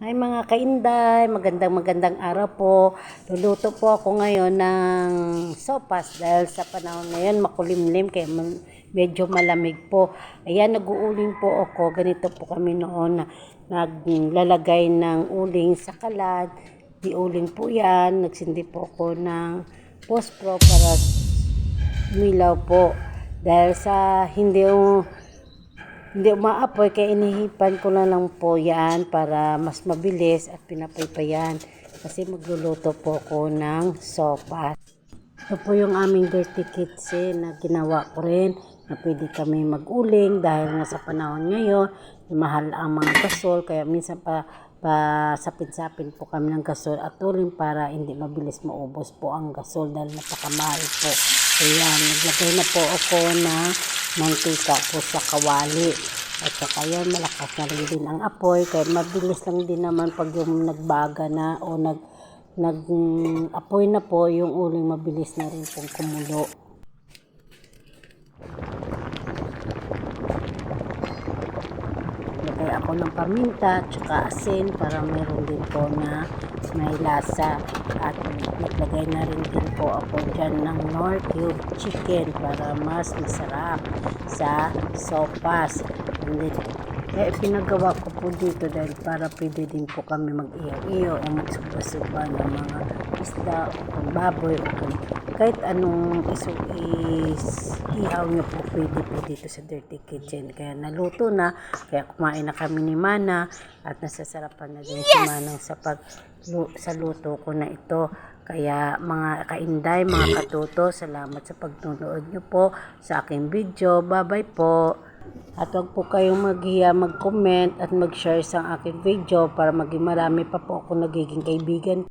Hi mga kainday, magandang araw po. Luluto po ako ngayon ng sopas dahil sa panahon ngayon makulimlim kaya medyo malamig po. Ayan, nag-uuling po ako. Ganito po kami noon na naglalagay ng uling sa kalan. Di uling po yan. Nagsindi po ako ng pospro para umilaw po. Dahil sa hindi umaapoy kaya inihipan ko na lang po yan para mas mabilis at pinapaypayan kasi magluluto po ko ng sopas. Ito po yung aming dirty kitchen na ginawa ko rin na pwede kami mag-uling dahil nga sa panahon ngayon mahal ang mga gasol kaya minsan sapin-sapin po kami ng gasol at uling para hindi mabilis maubos po ang gasol dahil napakamahal po. Ayan, naglagay na po ako na mantika po sa kawali. At saka yan, malakas na rin din ang apoy. Kaya mabilis lang din naman pag yung nagbaga na o nag-apoy na po, yung uling mabilis na rin pong kumulo. Lagay ako ng paminta at saka asin para meron din po na may lasa. At naglagay na rin din po ako dyan ng Knorr cube chicken para mas masarap sa sopas. Kaya pinagawa ko po dito dahil para pwede din po kami mag-iyo-iyo o magsuba-suba ng mga isda o kung baboy o kung kahit anong ihaw nyo po pwede po dito sa Dirty Kitchen. Kaya naluto na, kaya kumain na kami ni Mana at nasasarapan na din si Manang sa luto ko na ito. Kaya mga kainday, mga katuto, salamat sa pagnunood nyo po sa aking video. Bye-bye po. At huwag po kayong maghiya mag-comment at mag-share sa aking video para maging marami pa po ako nagiging kaibigan.